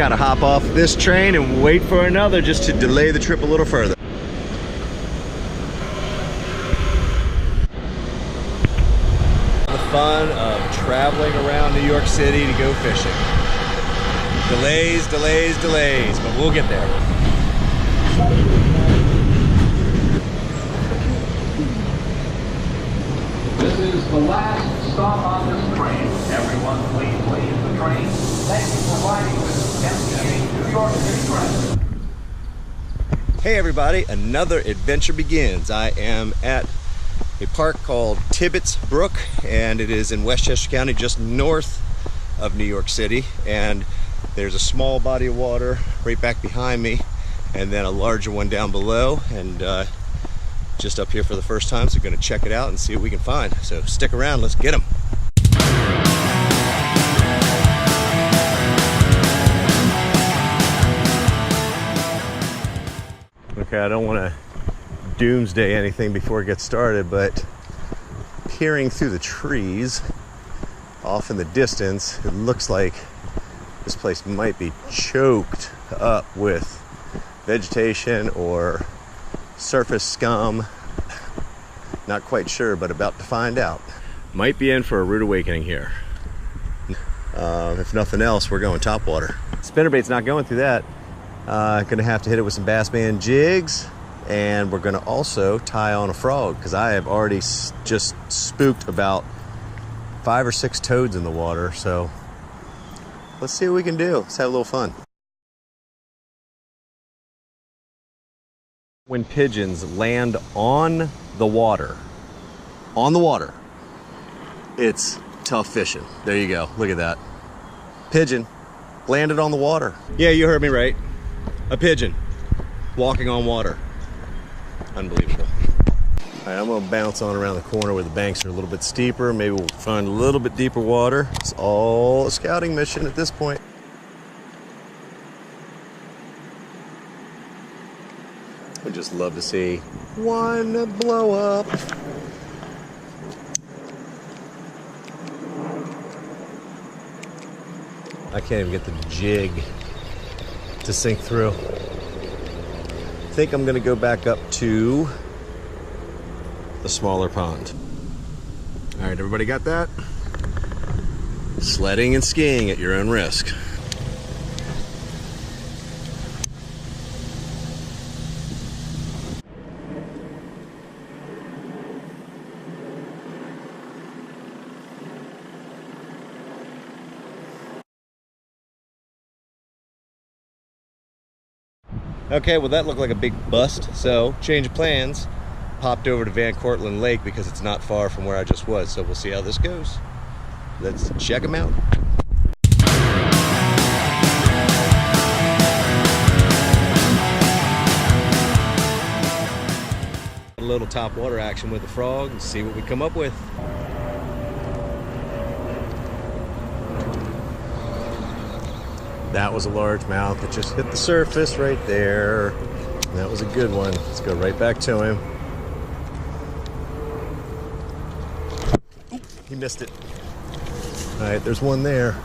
gotta hop off this train and wait for another just to delay the trip a little further. The fun of traveling around New York City to go fishing. Delays, delays, delays, but we'll get there. This is the last stop on this train. Everyone, please leave the train. Thank you for riding with MTA New York City Transit. Hey everybody, another adventure begins. I am at a park called Tibbets Brook, and it is in Westchester County, just north of New York City. And there's a small body of water right back behind me, and then a larger one down below. And just up here for the first time, so we're going to check it out and see what we can find. So stick around, let's get them. Okay, I don't want to doomsday anything before it gets started, but peering through the trees off in the distance, it looks like this place might be choked up with vegetation or surface scum. Not quite sure, but about to find out. Might be in for a rude awakening here. If nothing else, we're going topwater. Spinnerbait's not going through that. Gonna have to hit it with some bass band jigs, and we're gonna also tie on a frog, because I have already just spooked about 5 or 6 toads in the water. So let's see what we can do. Let's have a little fun. When pigeons land on the water, it's tough fishing. There you go. Look at that. Pigeon landed on the water. Yeah, you heard me right. A pigeon walking on water. Unbelievable. All right, I'm gonna bounce on around the corner where the banks are a little bit steeper. Maybe we'll find a little bit deeper water. It's all a scouting mission at this point. Would just love to see one blow up. I can't even get the jig to sink through. I think I'm gonna go back up to the smaller pond. All right, everybody got that? Sledding and skiing at your own risk. Okay, well that looked like a big bust, so change of plans. Popped over to Cortlandt Lake because it's not far from where I just was, so we'll see how this goes. Let's check them out. A little top water action with the frog and see what we come up with. That was a largemouth that just hit the surface right there. That was a good one. Let's go right back to him. Oop, he missed it. All right, there's one there.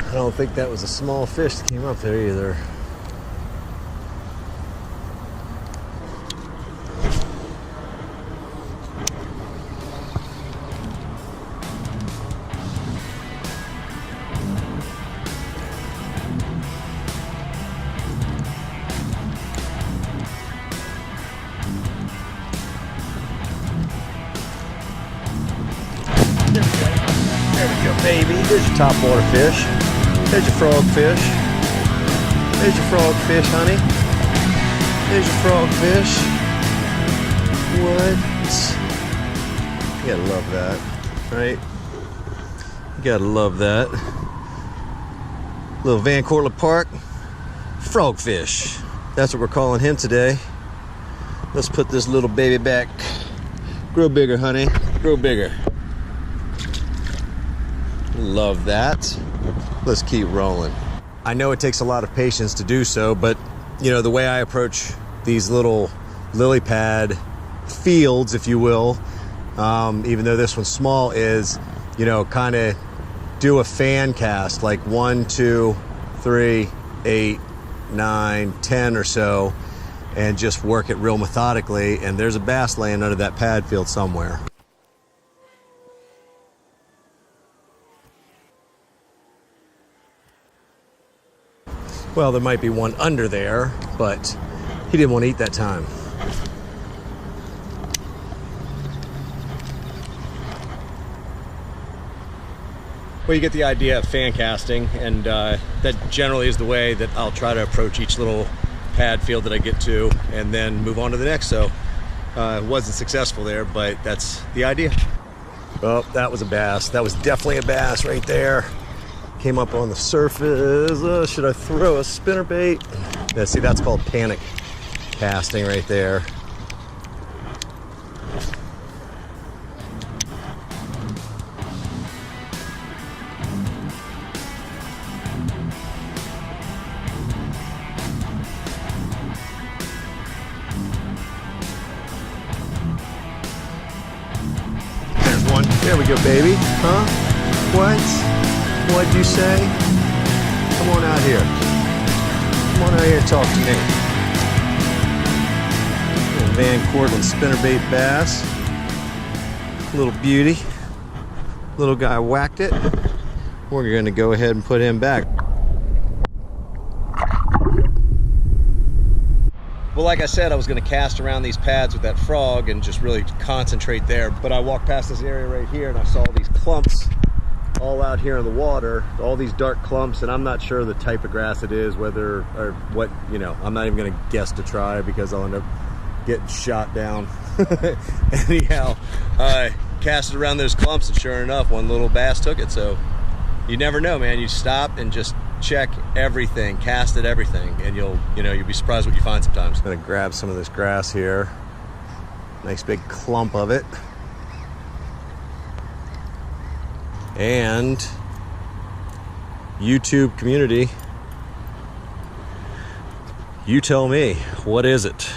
I don't think that was a small fish that came up there either. There we go, baby. There's your topwater fish. There's your frog fish. There's your frog fish, honey. There's your frog fish. What? You gotta love that, right? You gotta love that. Little Cortlandt Park frogfish. That's what we're calling him today. Let's put this little baby back. Grow bigger, honey. Grow bigger. Love that. Let's keep rolling. I know it takes a lot of patience to do so, but you know, the way I approach these little lily pad fields, if you will, even though this one's small, is, you know, kind of do a fan cast, like 1, 2, 3, 8, 9, 10 or so, and just work it real methodically. And there's a bass laying under that pad field somewhere. Well, there might be one under there, but he didn't want to eat that time. Well, you get the idea of fan casting, and that generally is the way that I'll try to approach each little pad field that I get to, and then move on to the next. So wasn't successful there, but that's the idea. Oh, that was a bass. That was definitely a bass right there. Came up on the surface. Should I throw a spinnerbait? Yeah, see, that's called panic casting right there. There's one. There we go, baby. Huh? What? What'd you say? Come on out here. Come on out here and talk to me. Little Van Cortlandt spinnerbait bass. Little beauty. Little guy whacked it. We're going to go ahead and put him back. Well, like I said, I was going to cast around these pads with that frog and just really concentrate there. But I walked past this area right here and I saw these clumps all out here in the water, all these dark clumps, and I'm not sure the type of grass it is, whether or what, you know, I'm not even gonna guess to try because I'll end up getting shot down. Anyhow, cast it around those clumps, and sure enough, one little bass took it. So you never know, man. You stop and just check everything, cast at everything, and you'll be surprised what you find sometimes. I'm gonna grab some of this grass here. Nice big clump of it. And YouTube community, you tell me, what is it?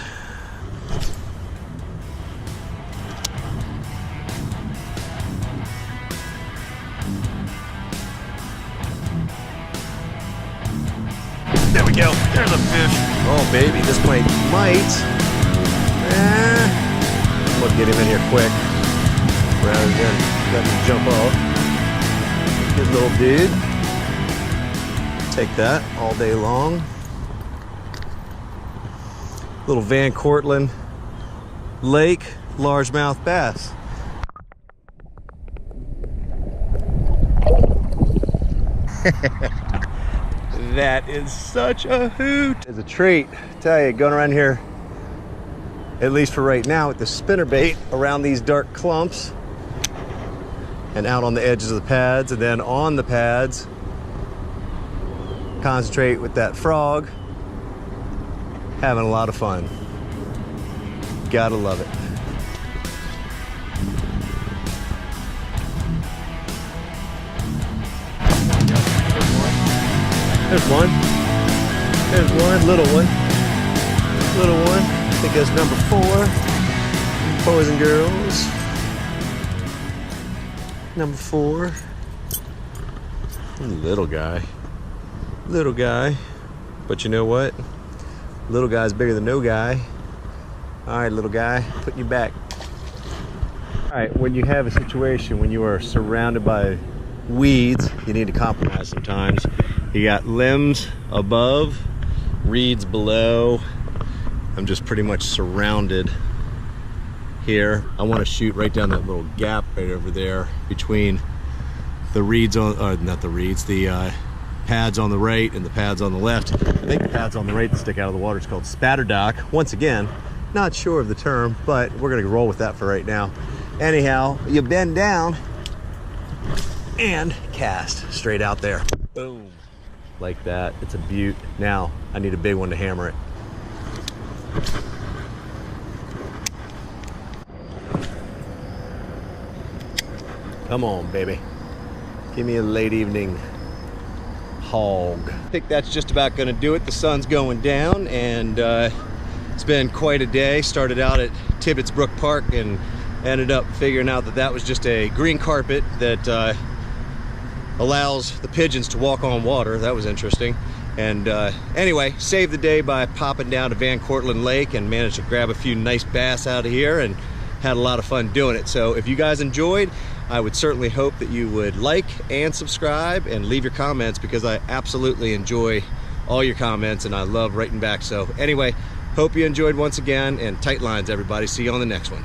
There we go. There's a fish. Oh baby, this might. We'll get him in here quick rather than let him jump off. Good little dude. Take that all day long. Little Van Cortlandt Lake largemouth bass. That is such a hoot. It's a treat. I tell you, going around here, at least for right now, with the spinnerbait around these dark clumps and out on the edges of the pads, and then on the pads, concentrate with that frog. Having a lot of fun. Gotta love it. There's one. There's one, little one. Little one. I think that's number 4. Boys and girls. Number 4. Little guy. Little guy. But you know what? Little guy's bigger than no guy. All right, little guy, putting you back. All right, when you have a situation when you are surrounded by weeds, you need to compromise sometimes. You got limbs above, reeds below. I'm just pretty much surrounded here. I want to shoot right down that little gap right over there between the reeds on, not the reeds, the pads on the right and the pads on the left. I think the pads on the right that stick out of the water is called spatter dock. Once again, not sure of the term, but we're gonna roll with that for right now. Anyhow, you bend down and cast straight out there. Boom. Like that. It's a beaut. Now, I need a big one to hammer it. Come on, baby. Give me a late evening hog. I think that's just about gonna do it. The sun's going down, and it's been quite a day. Started out at Tibbets Brook Park and ended up figuring out that that was just a green carpet that allows the pigeons to walk on water. That was interesting. And anyway, saved the day by popping down to Van Cortlandt Lake and managed to grab a few nice bass out of here and had a lot of fun doing it. So if you guys enjoyed, I would certainly hope that you would like and subscribe and leave your comments, because I absolutely enjoy all your comments and I love writing back. So anyway, hope you enjoyed once again, and tight lines everybody. See you on the next one.